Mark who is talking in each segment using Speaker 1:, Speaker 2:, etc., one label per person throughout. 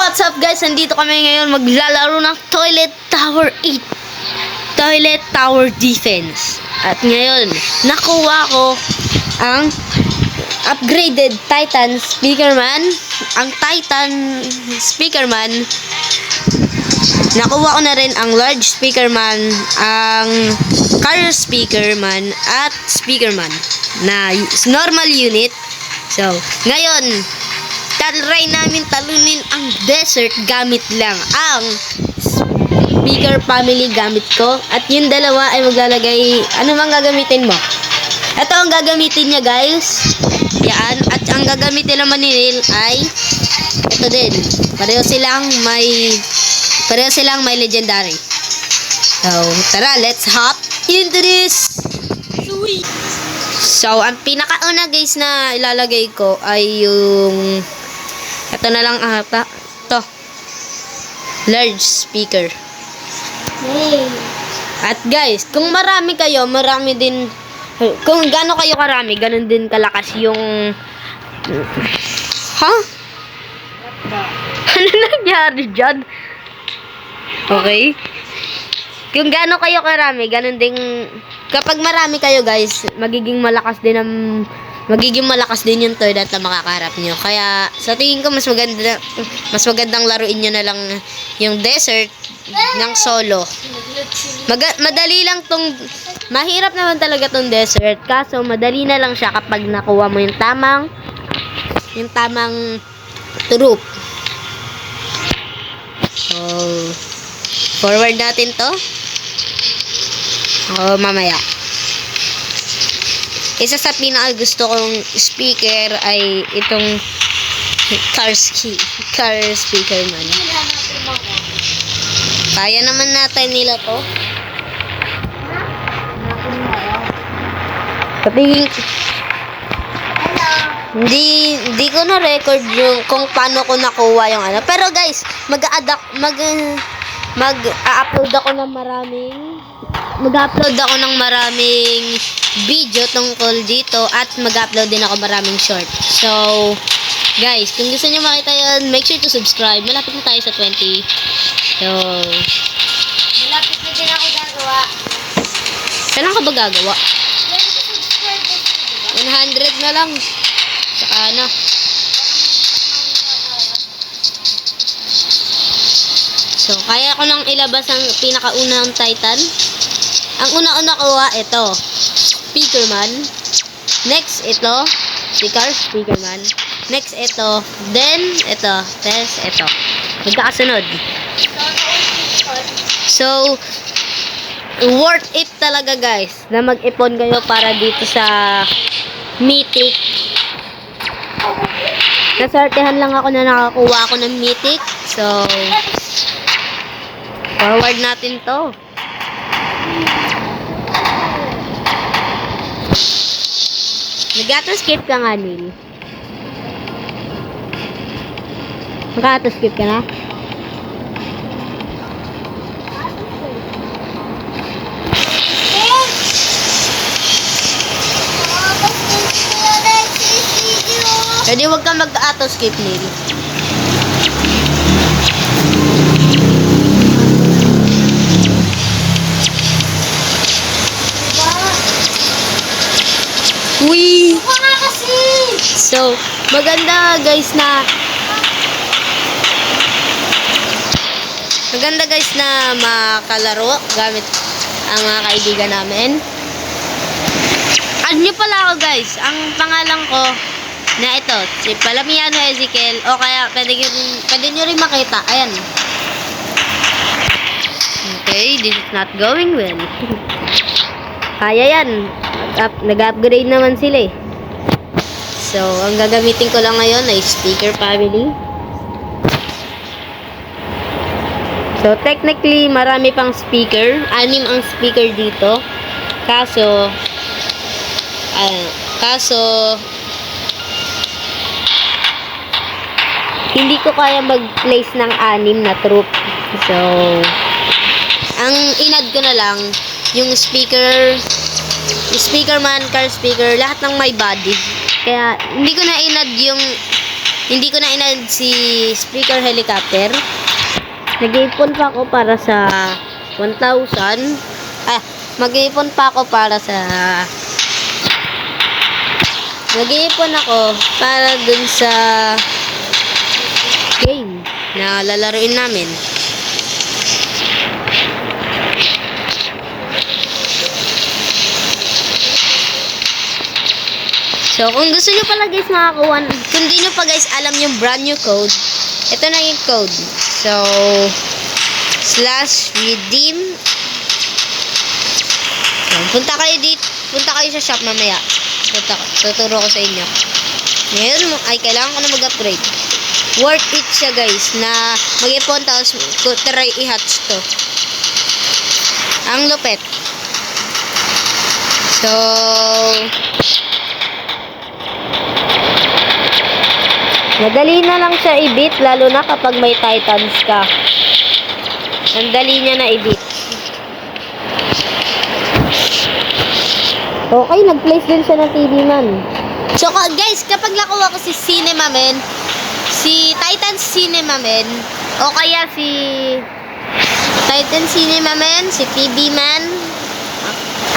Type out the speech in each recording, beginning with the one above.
Speaker 1: What's up guys? Nandito kami ngayon maglalaro ng Toilet Tower 8. Toilet Tower Defense. At ngayon, nakuha ko ang upgraded Titan Speakerman. Ang Titan Speakerman. Nakuha ko na rin ang large Speakerman, ang car Speakerman, at Speakerman na normal unit. So, ngayon, try namin talunin ang desert gamit lang ang speaker family gamit ko. At yung dalawa ay maglalagay, ano bang gagamitin mo? Ito ang gagamitin niya guys. Yan. At ang gagamitin naman ni Neil ay ito din. Pareho silang may legendary. So, tara, let's hop into this. So, ang pinakauna guys na ilalagay ko ay yung ito na lang ata. Ito. Large speaker.
Speaker 2: Yay.
Speaker 1: At guys, kung marami kayo, marami din. Kung gaano kayo karami, ganun din kalakas yung Ano nangyari dyan? Okay. Kung gaano kayo karami, ganun din. Kapag marami kayo guys, magiging malakas din yung toilet na makakaharap nyo. Kaya, sa tingin ko, mas magandang laruin nyo na lang yung desert ng solo. Madali lang mahirap naman talaga tong desert. Kaso, madali na lang siya kapag nakuha mo yung tamang troop. So, forward natin to. Mamaya. Isa sa pinaka-gusto kong speaker ay itong car speaker man. Kaya naman natin nila to. Kapag hindi ko na record yung kung paano ko nakuha yung ano. Pero guys, mag-upload ako ng maraming video tungkol dito at mag-upload din ako maraming short. So, guys, kung gusto niyo makita yun, make sure to subscribe. Malapit na tayo sa 20. So,
Speaker 2: Malapit na din ako gagawa.
Speaker 1: kailan ka ba gagawa? 100 na lang. Saka ano. So, kaya ko nang ilabas ang pinakaunang Titan. Ang una-una ko ito. Speakerman. Next, ito. Speakerman. Next, ito. Then, ito. Then, ito. Magkakasunod. So, worth it talaga guys na mag-ipon kayo para dito sa Mythic. Nasortehan lang ako na nakakuha ako ng Mythic. So, forward natin to. Nag-auto-skip ka nga, Neil. Nag-auto-skip ka na? Pwede huwag ka mag-auto-skip, Neil. Uy! So, maganda guys na makalaro gamit ang mga kaibigan namin. Add nyo pala ako guys. Ang pangalan ko na ito, si Palamiano Ezekiel, o kaya pwede nyo rin makita. Ayan. Okay, this is not going well. Kaya yan. Nag-upgrade naman sila eh. So, ang gagamitin ko lang ngayon ay speaker family. So, technically, marami pang speaker. 6 ang speaker dito. Kaso, hindi ko kaya mag-place ng 6 na troop. So, ang inad ko na lang, yung speakerman, car speaker, lahat ng may body. Kaya, hindi ko na inad yung hindi ko na inad si speaker helicopter. Nag-iipon pa ako para sa 1,000. Mag-iipon pa ako para sa... Nag-iipon ako para dun sa game na lalaruin namin. So, kung gusto nyo pala guys makakuha, kung di nyo pa guys alam yung brand new code, ito na yung code. So, /redeem. So, punta kayo sa shop mamaya. Tuturo ko sa inyo. Ngayon, kailangan ko na mag-upgrade. Worth it siya guys, na mag-ipon tapos try i-hatch to. Ang lupet. So, madali na lang siya i-beat, lalo na kapag may titans ka. Ang dali niya na i-beat. Okay, nag-place din siya ng TV man. So guys, kapag nakuha ko si Cinemaman, si Titan Cinemaman, o kaya si Titan Cinemaman, si TV Man,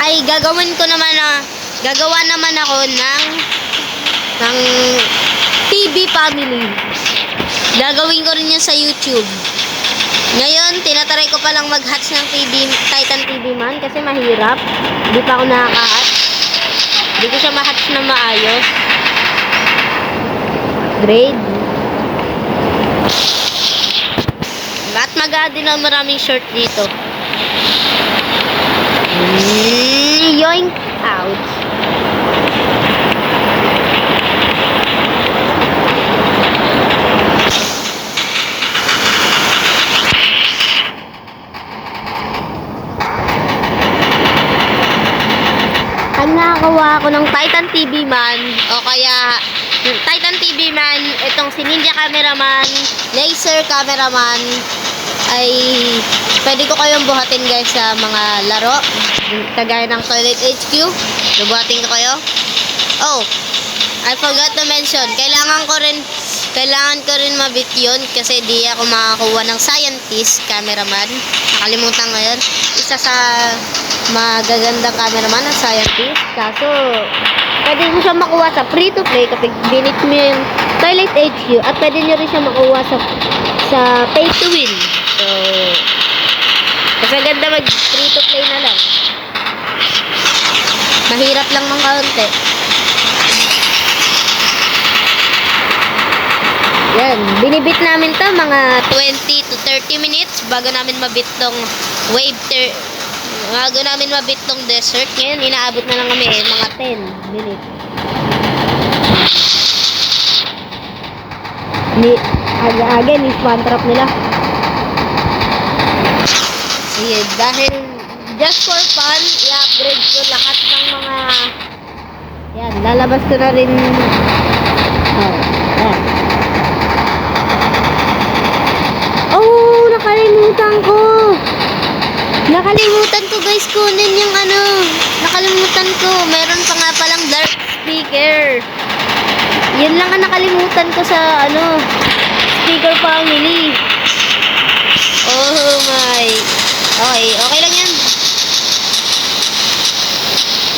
Speaker 1: ay gagawa naman ako ng TV family. Gagawin ko rin yun sa YouTube. Ngayon, tinatry ko palang mag-hatch ng Titan TV Man kasi mahirap. Hindi pa ako nakaka-hatch. Hindi ko siya ma-hatch na maayos. Grade. At mag-add din ang maraming short dito. Yoink out. Pag nakakawa ako ng Titan TV Man, o kaya Titan TV Man, itong si Ninja Cameraman, Laser Cameraman, ay pwede ko kayong buhatin guys sa mga laro. Kagaya ng Toilet HQ, buhatin ko kayo. Oh, I forgot to mention, kailangan ko rin mabit yun kasi di ako makakuha ng scientist cameraman. Nakalimutan ko yun. Isa sa magagandang cameraman ng scientist. Kaso, pwede mo siya makuha sa free-to-play kapag binit mo yung Toilet HQ at pwede nyo rin siya makuha sa pay-to-win. So, mas maganda mag free-to-play na lang. Mahirap lang ng kaunti. Yan, binibit namin to mga 20 to 30 minutes bago namin mabit tong bago namin mabit tong desert. Ngayon, inaabot na lang kami mga 10 minutes. Aga-aga, ni-spawn trap nila. Sige, dahil just for fun, i-upgrade ko lahat ng mga yan, lalabas ko na rin yan. Oh, nakalimutan ko guys kunin yung nakalimutan ko, meron pa nga palang dark speaker. Yun lang ang nakalimutan ko sa speaker family. Oh my. Okay lang yan.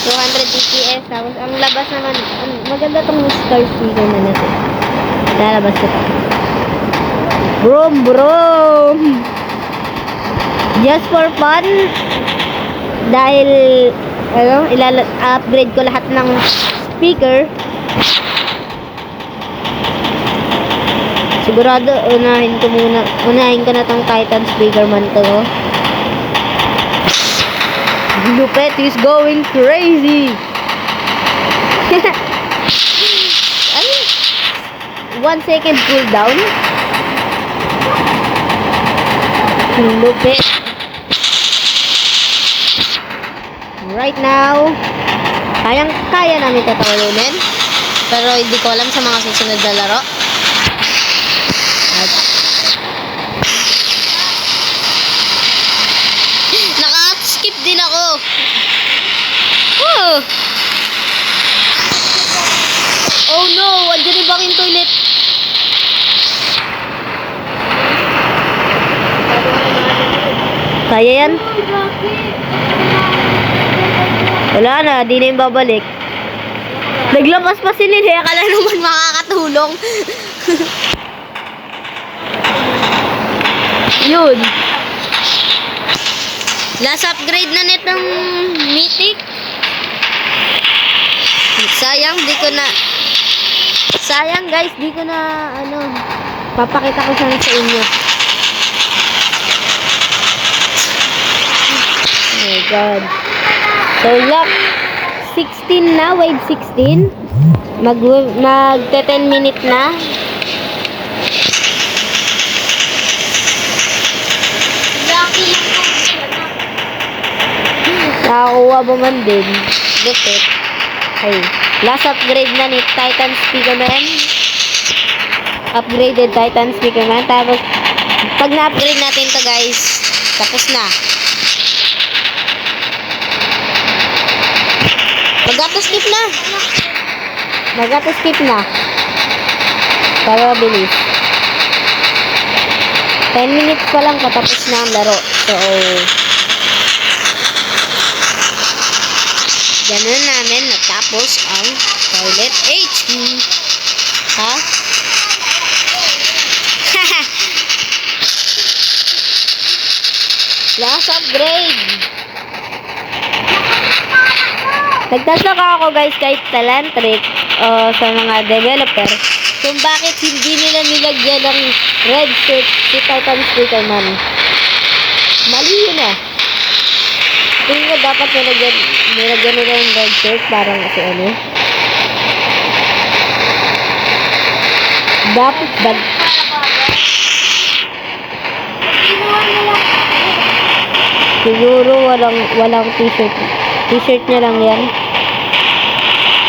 Speaker 1: 200 DPS. Tapos ang labas naman, maganda tong star speaker na natin. Lalabas ko pa. Brom. Just for fun. Dahil, upgrade ko lahat ng speaker. Sigurado, unahin ko na tong Titan speaker man to. Lupet is going crazy. 1 second cooldown. Lupet. Right now, kaya namin tatalunin. Pero hindi ko alam sa mga susunod na laro. Naka-skip din ako. Oh no, andyan yung bangin toilet. Kaya yan? Wala na, di na yung babalik. Naglapas pa si Lily, akala naman makakatulong. Yun. Last upgrade na nitong Mythic. Sayang, sayang guys, di ko na, papakita ko sana sa inyo. Oh my God. So, lock 16 na, wave 16. Magte 10 minute na.
Speaker 2: Lucky yung kung sila na.
Speaker 1: Nakakuha ba man din? Lupit. Okay. Last upgrade na ni Titan Speakerman. Upgraded Titan Speakerman. Tapos, pag na-upgrade natin to guys, tapos na. Mag-auto-skip na. Mag-auto-skip na. Para bilis. 10 minutes pa lang patapos na ang laro. So, ganun namin natapos ang Toilet HQ. Ha? Last upgrade. Nagtataka ako guys kahit Talantric sa mga developer kung bakit hindi nila nilagyan ng red shirt si Titan Speakerman. Mali yun ah. Tingin ko dapat nilagyan nila ng red shirt parang kasi dapat siguro walang t-shirt. T-shirt niya lang yan.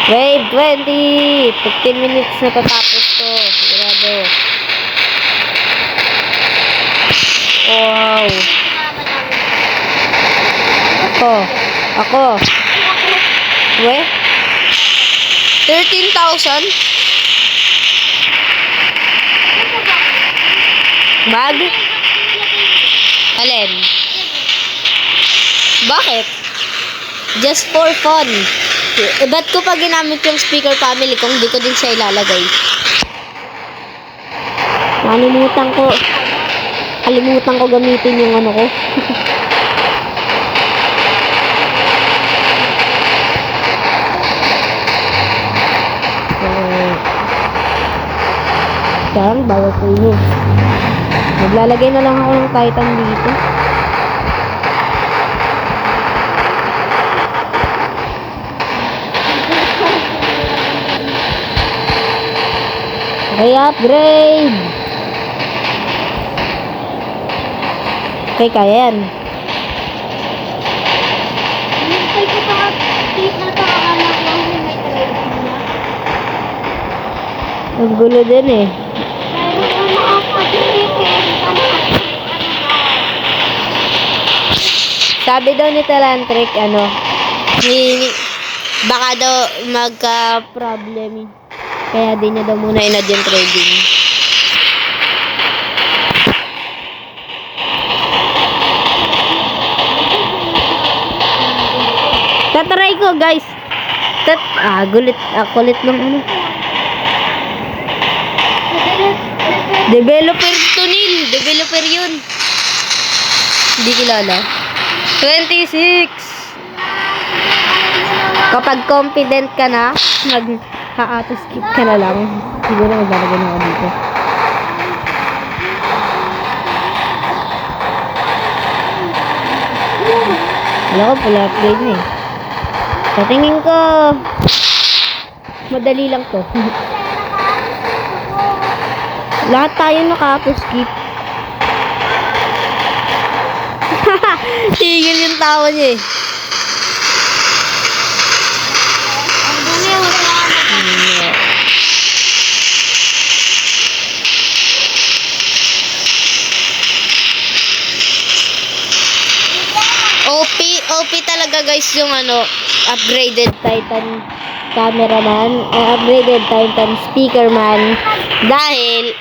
Speaker 1: Wave 20. 15 minutes na tatapos to. Sigurado. Wow. Ako. We? 13,000? Bag? Alin? Bakit? Just for fun. Ba't ko pa ginamit yung speaker family kung di ko din siya ilalagay? Kalimutan ko gamitin yung ko. Sayang, bawal ko yun. Maglalagay na lang ako ng Titan dito. Okay, upgrade! Okay, kaya yan.
Speaker 2: Hinintay ko pa tip na anak ko may trade niya.
Speaker 1: Ang gulo din eh. Sabi daw ni Talantric, baka daw magka-problem. Kaya di niya daw muna inad yung trading. Tatry ko guys. Kulit ng Developer to Neil. Developer yun. Hindi kilala. 26. Kapag confident ka na, mag-auto-skip ka na lang. Siguro maglalagay na ako dito. Wala ko pala upgrade na eh. Sa tingin ko, madali lang to. Lahat tayo naka-auto-skip. Tigil yung tawa niya eh. OP talaga guys yung upgraded Titan cameraman, upgraded Titan speakerman dahil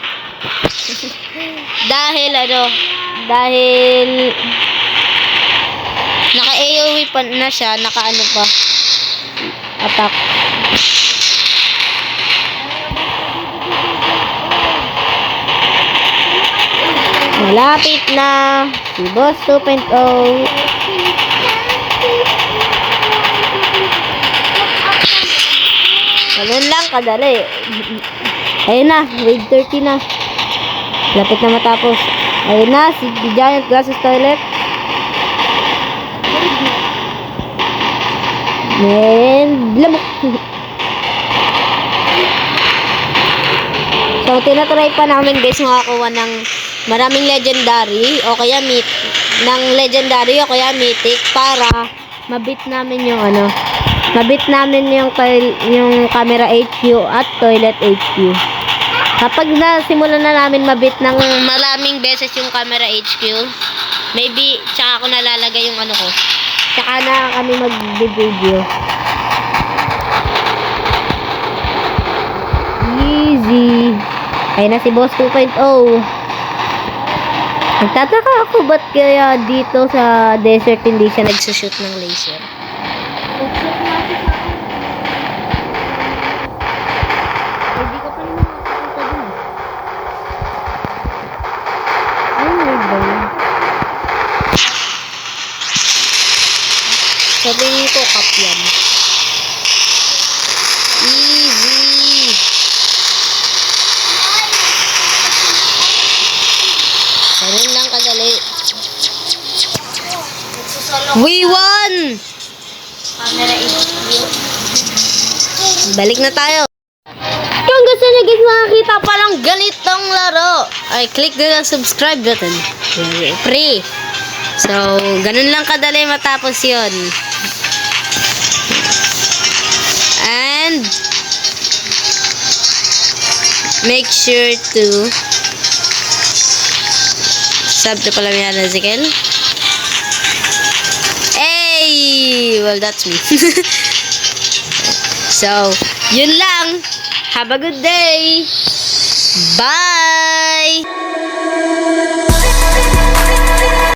Speaker 1: Naka-AOE pa na siya, naka-ano pa. Attack. Malapit na si Boss 2.0. Ganun lang kadali. Ayun na, wave 30 na. Lapit na matapos. Ayun na, si The Giant Glasses Toilet. And lamok. So, tinatry pa namin guys makakuha ng maraming legendary o kaya legendary o kaya mythic para mabit namin yung mabit namin yung camera HQ at toilet HQ. Kapag nasimulan na namin mabit ng maraming beses yung camera HQ, maybe tsaka ako nalalagay yung ko. Tsaka na kami mag-video. Easy. Ayun na si Boss 2.0. Nagtataka ako ba't kaya dito sa desert hindi siya nagsushoot ng laser. Hindi ko pa naman nakakita dun. Ay, may ba yun? Sabihin ko, cup yan. Easy. Ganun lang kadali. We won!
Speaker 2: Camera HQ.
Speaker 1: Balik na tayo. Kung gusto nyo guys makakita palang ganitong laro, ay click din ang subscribe button. Free. So, ganun lang kadali matapos yon. And make sure to sub to Palamian Ezekiel. Hey! Well, that's me. So, yun lang. Have a good day. Bye!